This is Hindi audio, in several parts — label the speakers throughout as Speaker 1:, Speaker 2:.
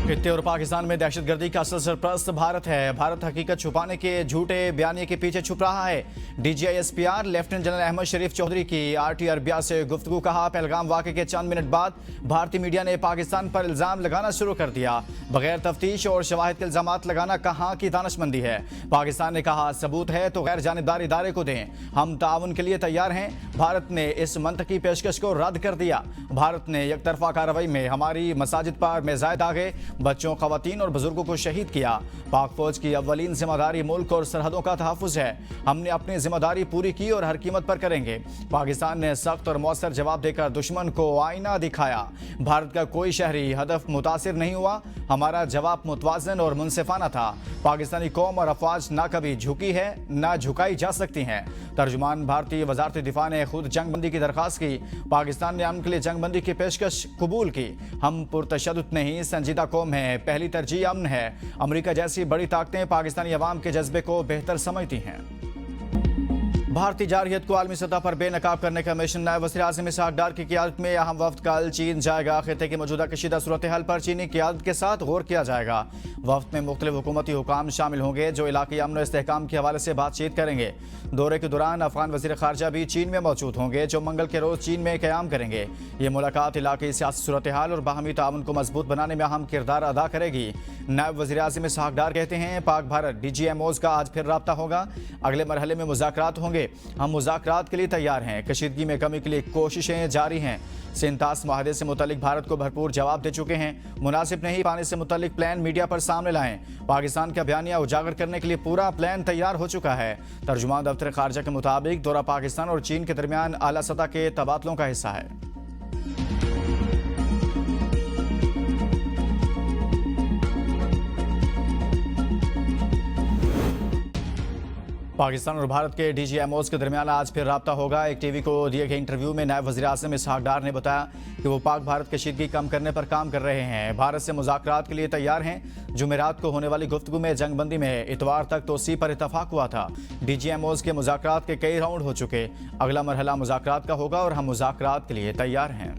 Speaker 1: खित्ते और पाकिस्तान में दहशतगर्दी का असल सरपरस्त भारत है। भारत हकीकत छुपाने के झूठे बयानिए के पीछे छुप रहा है। DGISPR लेफ्टिनेंट जनरल अहमद शरीफ चौधरी की RT अरबिया से गुफ्तगू। कहा, पहलगाम वाक़े के चंद मिनट बाद भारतीय मीडिया ने पाकिस्तान पर इल्जाम लगाना शुरू कर दिया। बगैर तफ्तीश और शवाहिद के इल्जामात लगाना कहाँ की दानिशमंदी है। पाकिस्तान ने कहा, सबूत है तो गैर जानिबदार इदारे को दें, हम ताउन के लिए तैयार हैं। भारत ने इस मंतकी पेशकश को रद्द कर दिया। भारत ने एकतरफा कार्रवाई में हमारी मसाजिद पर मेज़ाए दागे, बच्चों, खवातीन और बुजुर्गों को शहीद किया। पाक फौज की अव्वलीन जिम्मेदारी मुल्क और सरहदों का तहफ़्फ़ुज़ है। हमने अपनी जिम्मेदारी पूरी की और हर कीमत पर करेंगे। पाकिस्तान ने सख्त और मौसर जवाब देकर दुश्मन को आईना दिखाया। भारत का कोई शहरी हदफ मुतासिर नहीं हुआ। हमारा जवाब मुतवाज़न और मुनसिफाना था। पाकिस्तानी कौम और अफवाज ना कभी झुकी है ना झुकाई जा सकती हैं। तर्जुमान भारतीय वजारत दिफा ने खुद जंगबंदी की दरख्वास्त की। पाकिस्तान ने अमन के लिए जंगबंदी की पेशकश कबूल की। हम पुरतशद्दुद नहीं, संजीदा कौम है, पहली तरजीह अमन है। अमेरिका जैसी बड़ी ताकतें पाकिस्तानी अवाम के जज्बे को बेहतर समझती हैं। भारतीय जारहियत को आलमी सतह पर बेनकाब करने का मिशन। नायब वज़ीर आज़म इसहाक डार की क़ियादत में अहम वफ्द कल चीन जाएगा। खित्ते की मौजूदा कशीदा सूरत हाल पर चीनी क़ियादत के साथ गौर किया जाएगा। वफ्द में मुख्तलिफ हुकूमती हुकाम शामिल होंगे जो इलाक़ाई अमन और इस्तेहकाम के हवाले से बातचीत करेंगे। दौरे के दौरान अफगान वज़ीर ख़ारजा भी चीन में मौजूद होंगे जो मंगल के रोज़ चीन में क़याम करेंगे। ये मुलाकात इलाक़ाई सियासी सूरत हाल और बाहमी ताउन को मजबूत बनाने में अहम किरदार अदा करेगी। नायब वज़ीर आज़म इसहाक डार कहते हैं, पाक भारत DGMOs का आज फिर राब्ता होगा। अगले मरहले में मुज़ाकरात होंगे। हम मुज़ाकरात के लिए तैयार हैं। कशीदगी में कमी के लिए कोशिशें जारी हैं। सिंतास माहदे से मुतालिक भारत को भरपूर जवाब दे चुके हैं। मुनासिब नहीं पाने से मुतालिक प्लान मीडिया पर सामने लाएं। पाकिस्तान का बयानिया उजागर करने के लिए पूरा प्लान तैयार हो चुका है। तर्जुमान दफ्तर खारजा के मुताबिक दौरा पाकिस्तान और चीन के दरमियान आला सतह के तबादलों का हिस्सा है। पाकिस्तान और भारत के DGMOs के दरमियान आज फिर राब्ता होगा। एक टीवी को दिए गए इंटरव्यू में नायब वज़ीर आज़म इसहाक डार ने बताया कि वो पाक भारत कशीदगी कम करने पर काम कर रहे हैं। भारत से मुज़ाकरात के लिए तैयार हैं। जुमेरात को होने वाली गुफ्तगू में जंगबंदी में इतवार तक तोसी पर इतफाक हुआ था। DGMOs के मुज़ाकरात के कई राउंड हो चुके। अगला मरहला मुज़ाकरात का होगा और हम मुज़ाकरात के लिए तैयार हैं।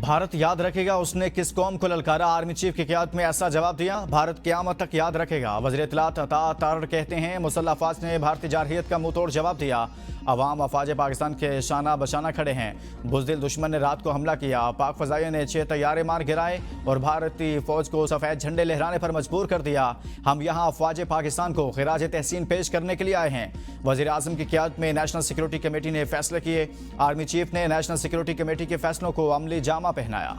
Speaker 1: भारत याद रखेगा उसने किस कौम को ललकारा। आर्मी चीफ की क़ियादत में ऐसा जवाब दिया, भारत क़यामत तक याद रखेगा। वज़ीर इत्तलात अता तारड़ कहते हैं, मुसल्लह अफवाज ने भारतीय जारहियत का मुंह तोड़ जवाब दिया। अवाम अफवाज पाकिस्तान के शाना बशाना खड़े हैं। बुज़दिल दुश्मन ने रात को हमला किया। पाक फ़ज़ाइया ने 6 तैयारे मार गिराए और भारतीय फ़ौज को सफ़ेद झंडे लहराने पर मजबूर कर दिया। हम यहाँ अफवाज पाकिस्तान को खिराज तहसीन पेश करने के लिए आए हैं। वज़ीर आज़म की क़ियादत में नेशनल सिक्योरिटी कमेटी ने फैसले किए। आर्मी चीफ ने नेशनल सिक्योरिटी कमेटी के फैसलों को अमली जामा पहनाया।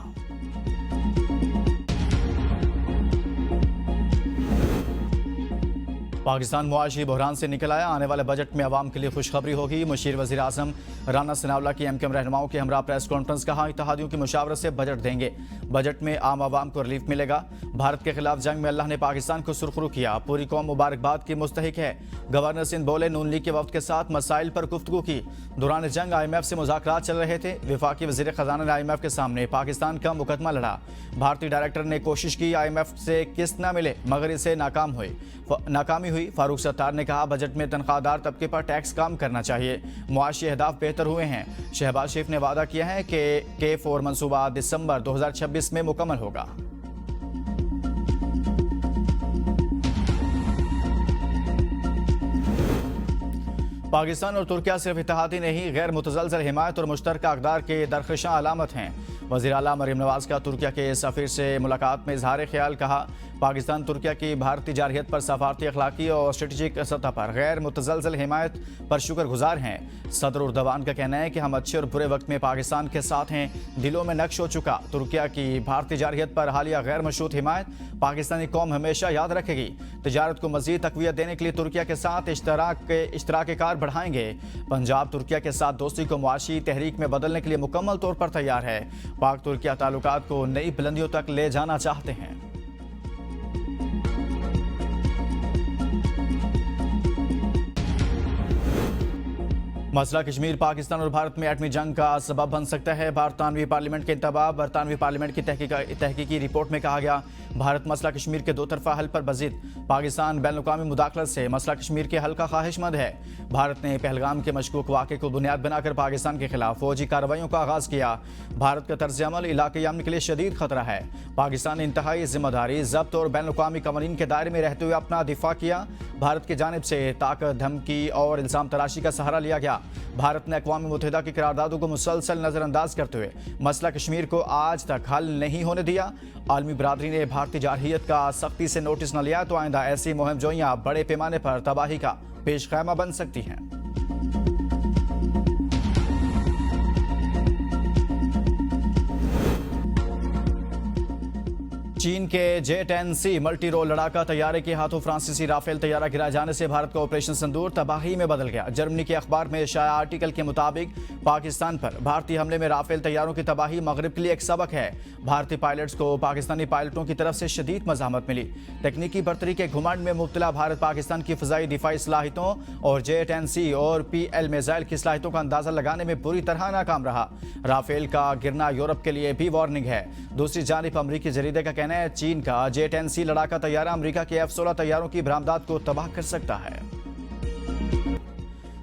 Speaker 1: पाकिस्तान मुआशी बहरान से निकल आया। आने वाले बजट में अवाम के लिए खुशखबरी होगी। मुशीर वज़ीर आज़म राना सनाउल्लाह की MKM रहनुमाओं के हमरा प्रेस कॉन्फ्रेंस। कहा, इत्तेहादियों की मुशावरत से बजट देंगे। बजट में आम आवाम को रिलीफ मिलेगा। भारत के खिलाफ जंग में अल्लाह ने पाकिस्तान को सुरखरू किया। पूरी कौम मुबारकबाद की मुस्तहिक है। गवर्नर सिंध बोले, नून लीग के वफ्द के साथ मसाइल पर गुफ्तगू की। दौरान जंग IMF से मुज़ाकरात चल रहे थे। वफाकी वज़ीर ख़जाना ने IMF के सामने पाकिस्तान का मुकदमा लड़ा। भारतीय डायरेक्टर ने कोशिश की IMF से किस्त न मिले मगर इसे नाकामी हुई। फारूक सत्तार ने कहा, बजट में तनख्वाहदार तबके पर टैक्स कम करना चाहिए। मुआशी अहदाफ बेहतर हुए हैं। शहबाज शरीफ ने वादा किया है कि K4 मनसूबा दिसंबर 2026 में मुकम्मल होगा। पाकिस्तान और तुर्किया सिर्फ इत्तेहादी नहीं, गैर मुतज़लज़ल हिमायत और मुश्तरका अक़दार के दरख़शां अलामत हैं। वज़ीर आला मरीम नवाज़ का तुर्किया के सफ़ीर से मुलाकात में इज़हार ख्याल। कहा, पाकिस्तान तुर्किया की भारतीय जारहियत पर सफारती, अखलाकी और स्ट्रेटजिक सतह पर गैर मुतज़लज़ल हिमायत पर शुक्रगुजार हैं। सदर उर्दवान का कहना है कि हम अच्छे और बुरे वक्त में पाकिस्तान के साथ हैं। दिलों में नक्श हो चुका तुर्किया की भारतीय जारहियत पर हालिया गैर मशरूत हिमायत पाकिस्तानी कौम हमेशा याद रखेगी। तजारत को मज़ीद तक़वियत देने के लिए तुर्किया के साथ इश्तराक कार बढ़ाएंगे। पंजाब तुर्किया के साथ दोस्ती को मुआशी तहरीक में बदलने के लिए मुकम्मल तौर पर तैयार है। पाक तुर्किया ताल्लुकात को नई बुलंदियों तक ले जाना चाहते हैं। मसला कश्मीर पाकिस्तान और भारत में एटमी जंग का सबब बन सकता है। बरतानवी पार्लियामेंट के इंतबाह। बरतानवी पार्लियामेंट की तहकीकी रिपोर्ट में कहा गया, भारत मसला कश्मीर के दो तरफा हल पर बजिद। पाकिस्तान बैनुल-अक़वामी मुदाखलत से मसला कश्मीर के हल का ख्वाहिशमंद है। भारत ने पहलगाम के मशकूक वाक़े को बुनियाद बनाकर पाकिस्तान के खिलाफ फौजी कार्रवाइयों का आगाज किया। भारत का तर्ज अमल इलाक़ाई अमन के लिए शदीद खतरा है। पाकिस्तान ने इंतहाई जिम्मेदारी, जब्त और बैनुल-अक़वामी कवानीन के दायरे में रहते हुए अपना दिफा किया। भारत की जानिब से ताकत, धमकी और इल्ज़ाम तराशी का सहारा लिया गया। भारत ने अक़वाम मुत्तहिदा की करारदादों को मुसलसल नजरअंदाज करते हुए मसला कश्मीर को आज तक हल नहीं होने दिया। आलमी बरादरी ने भारतीय जारहियत का सख्ती से नोटिस न लिया तो आइंदा ऐसी मुहिम जोइयां बड़े पैमाने पर तबाही का पेश खैमा बन सकती हैं। चीन के J-10C मल्टी रोल लड़ाका तैयारे के हाथों फ्रांसीसी राफेल तैयारा गिराए जाने से भारत का ऑपरेशन सिंदूर तबाही में बदल गया। जर्मनी के अखबार में शाया आर्टिकल के मुताबिक पाकिस्तान पर भारतीय हमले में राफेल तैयारों की तबाही मगरिब के लिए एक सबक है। भारतीय पायलट्स को पाकिस्तानी पायलटों की तरफ से शदीद मज़ाहमत मिली। तकनीकी बर्तरी के घुमंड में मुब्तला भारत पाकिस्तान की फ़िज़ाई दिफाई सलाहियतों और J-10C और PL मिसाइल की सलाहियतों का अंदाज़ा लगाने में बुरी तरह नाकाम रहा। राफेल का गिरना यूरोप के लिए भी वार्निंग है। दूसरी जानिब अमरीकी जरीदे का कहना है चीन का J-10C लड़ाका तैयारा अमेरिका के F-16 तैयारों की बरामदात को तबाह कर सकता है।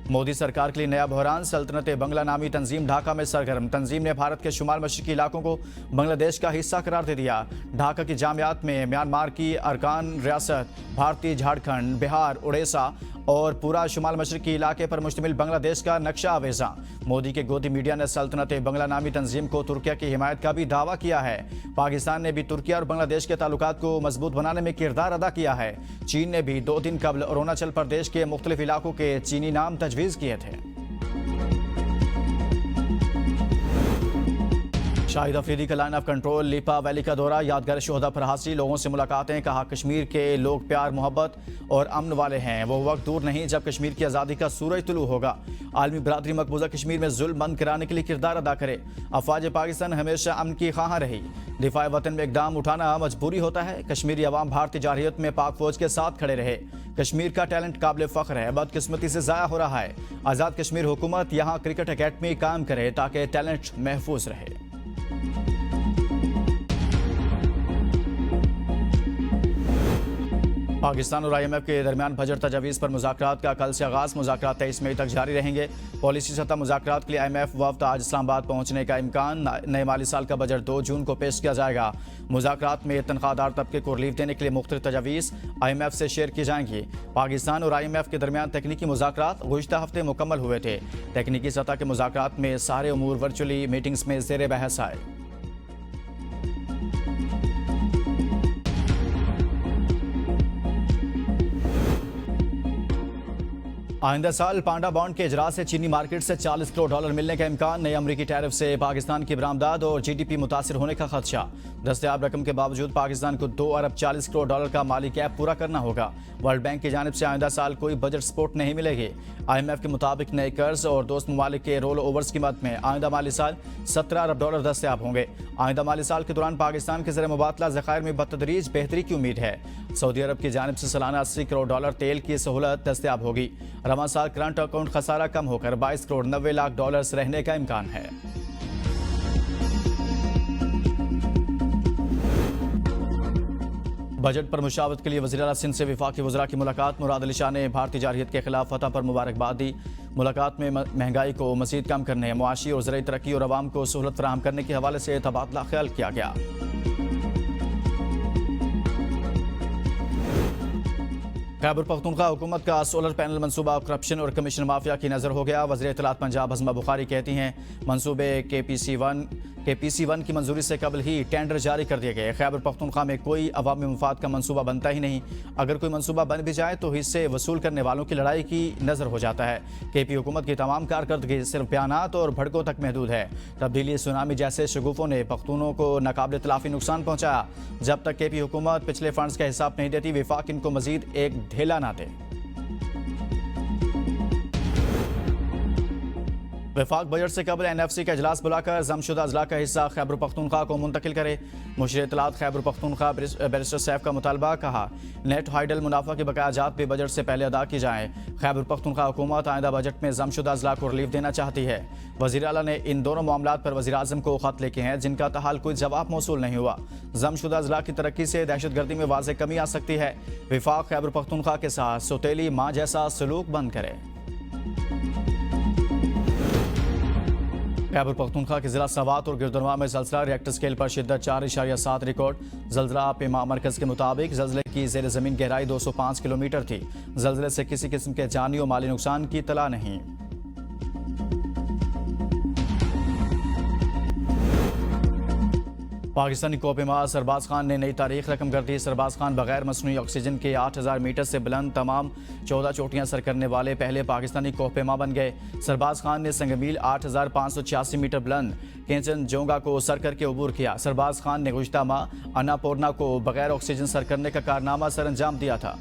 Speaker 1: मोदी सरकार के लिए नया बहरान। सल्तनत बंगला नामी तंजीम ढाका में सरगर्म। तंजीम ने भारत के शुमाल मशरकी इलाकों को बांग्लादेश का हिस्सा करार दे दिया। ढाका की जामियात में म्यांमार की अरकान रियासत, भारतीय झारखंड, बिहार, उड़ीसा और पूरा शुमाल मशरकी इलाके पर मुश्तमिल बांग्लादेश का नक्शा आवेजा। मोदी के गोदी मीडिया ने सल्तनत बंगला नामी तंजीम को तुर्किया की हिमायत का भी दावा किया है। पाकिस्तान ने भी तुर्किया और बांग्लादेश के ताल्लुकात को मजबूत बनाने में किरदार अदा किया है। चीन ने भी 2 दिन कबल अरुणाचल प्रदेश के मुख्तलिफ इलाकों के चीनी नाम तजवीज़ किए थे। शाहिद अफरीदी का लाइन ऑफ कंट्रोल, लिपा वैली का दौरा, यादगार शोहदा पर हाजिरी, लोगों से मुलाकातें। कहा कश्मीर के लोग प्यार, मोहब्बत और अमन वाले हैं। वो वक्त दूर नहीं जब कश्मीर की आज़ादी का सूरज तुलू होगा। आलमी बरादरी मकबूजा कश्मीर में जुल्म बंद कराने के लिए किरदार अदा करे। अफवाज पाकिस्तान हमेशा अमन की ख्वाह रही। दिफा वतन में इकदाम उठाना मजबूरी होता है। कश्मीरी अवाम भारतीय जारहियत में पाक फौज के साथ खड़े रहे। कश्मीर का टैलेंट काबिल फ़ख्र है, बदकिस्मती से ज़ाया हो रहा है। आज़ाद कश्मीर हुकूमत यहाँ क्रिकेट अकेडमी काम करे ताकि टैलेंट महफूज रहे। पाकिस्तान और IMF के दरमियान बजट तजावीज़ पर मुज़ाकरात का कल से आगाज़। मुज़ाकरात 23 मई तक जारी रहेंगे। पॉलिसी सतह मुज़ाकरात के लिए IMF वफ़द आज इस्लामाबाद पहुंचने का इम्कान। नए माली साल का बजट 2 जून को पेश किया जाएगा। मुज़ाकरात में तनख्वाहदार तबके को रिलीफ देने के लिए मुख्तलिफ तजावीज़ IMF से शेयर की जाएंगी। पाकिस्तान और IMF के दरमियान तकनीकी मुज़ाकरात गुज़िश्ता हफ्ते मुकम्मल हुए थे। तकनीकी सतह के मुज़ाकरात में सारे उमूर वर्चुअली मीटिंग्स में ज़ेर बहस आए। आइंदा साल पांडा बॉन्ड के इजरा से चीनी मार्केट से $40 करोड़ मिलने का इम्कान। नई अमरीकी टैरिफ से पाकिस्तान की बरामदात और GDP मुतासिर होने का खदशा। दस्तयाब रकम के बावजूद पाकिस्तान को $2 अरब 40 करोड़ का माली कैप पूरा करना होगा। वर्ल्ड बैंक की जानिब से आइंदा साल कोई बजट सपोर्ट नहीं मिलेगी। IMF के मुताबिक नए कर्ज और दोस्त ममालिक के रोल ओवर्स की मद में आइंदा माली साल $17 अरब दस्तयाब होंगे। आइंदा माली साल के दौरान पाकिस्तान के ज़र मुबादला ज़खायर में बतदरीज बेहतरी की उम्मीद है। सऊदी अरब की जानिब से सालाना $80 करोड़ तेल की सहूलत दस्तयाब होगी। रवां साल करंट अकाउंट खसारा कम होकर $22 करोड़ 90 लाख रहने का इम्कान है। बजट पर मुशावरत के लिए वज़ीर आला सिंध से वफाकी वज़रा की मुलाकात। मुराद अली शाह ने भारतीय जारहियत के खिलाफ फतह पर मुबारकबाद दी। मुलाकात में महंगाई को मज़ीद कम करने, मुआशी और ज़राई तरक्की और आवाम को सहूलत फराहम करने के हवाले से तबादला ख्याल किया गया। खैबर पख्तूनख्वा हुकूमत का सोलर पैनल मंसूबा करप्शन और कमीशन माफिया की नज़र हो गया। वज़ीर इत्तलात पंजाब हज़मा बुखारी कहती हैं मंसूबे KPC1 की मंजूरी से कबल ही टेंडर जारी कर दिए गए। खैबर पख्तूनख्वा में कोई अवामी मफाद का मंसूबा बनता ही नहीं। अगर कोई मंसूबा बन भी जाए तो हिस्से वसूल करने वालों की लड़ाई की नज़र हो जाता है। KP हुकूमत की तमाम कारकर्दगी सिर्फ बयानात और भड़कों तक महदूद है। तब्दीली सुनामी जैसे शगुफों ने पख्तूनों को नाकाबिल तलाफी नुकसान पहुँचाया। जब तक KP हुकूमत पिछले फंड्स का हिसाब नहीं देती, विफाक इनको मजीद एक ढेला ना दे। वफाक बजट से कबल NFC का इजलास बुलाकर जमशुदा अजला का हिस्सा खैबर पख्तूनख्वा को मुंतकिल करे। मुशीर इत्तलात खैबर पख्तूनख्वा बैरिस्टर सैफ का मुतालबा। कहा नेट हाइडल मुनाफा के बकायाजात भी बजट से पहले अदा की जाएँ। खैबर पख्तूनख्वा हुकूमत आइंदा बजट में जमशुदा अजला को रिलीफ देना चाहती है। वज़ीर आला ने इन दोनों मामलात पर वज़ीर आज़म को खत लिखे हैं, जिनका तहाल कोई जवाब मौसूल नहीं हुआ। जमशुदा अजला की तरक्की से दहशतगर्दी में वाज़ेह कमी आ सकती है। वफाक खैबर पख्तूनख्वा के साथ सौतेली माँ जैसा सलूक बंद करे। खैबर पख्तूनख्वा के जिला सवात और गिरदनवा में जलजला रिएक्टर स्केल पर शिद्दत 4.7 रिकॉर्ड। जलजला पेमा मरकज के मुताबिक जलजले की ज़ेर ज़मीन गहराई 205 किलोमीटर थी। जलजले से किसी किस्म के जानी और माली नुकसान की इत्तला नहीं। पाकिस्तानी कोपेमा सरबाज खान ने नई तारीख रकम कर दी। सरबाज खान बगैर मसनूई ऑक्सीजन के 8000 मीटर से बुलंद तमाम 14 चोटियां सर करने वाले पहले पाकिस्तानी कोपेमा बन गए। सरबाज खान ने संगमील 8586 मीटर बुलंद केंचनजोंगा को सर करके अबूर किया। सरबाज खान ने गुज़िश्ता माह अन्नापूर्णा को बगैर ऑक्सीजन सर करने का कारनामा सर अंजाम दिया था।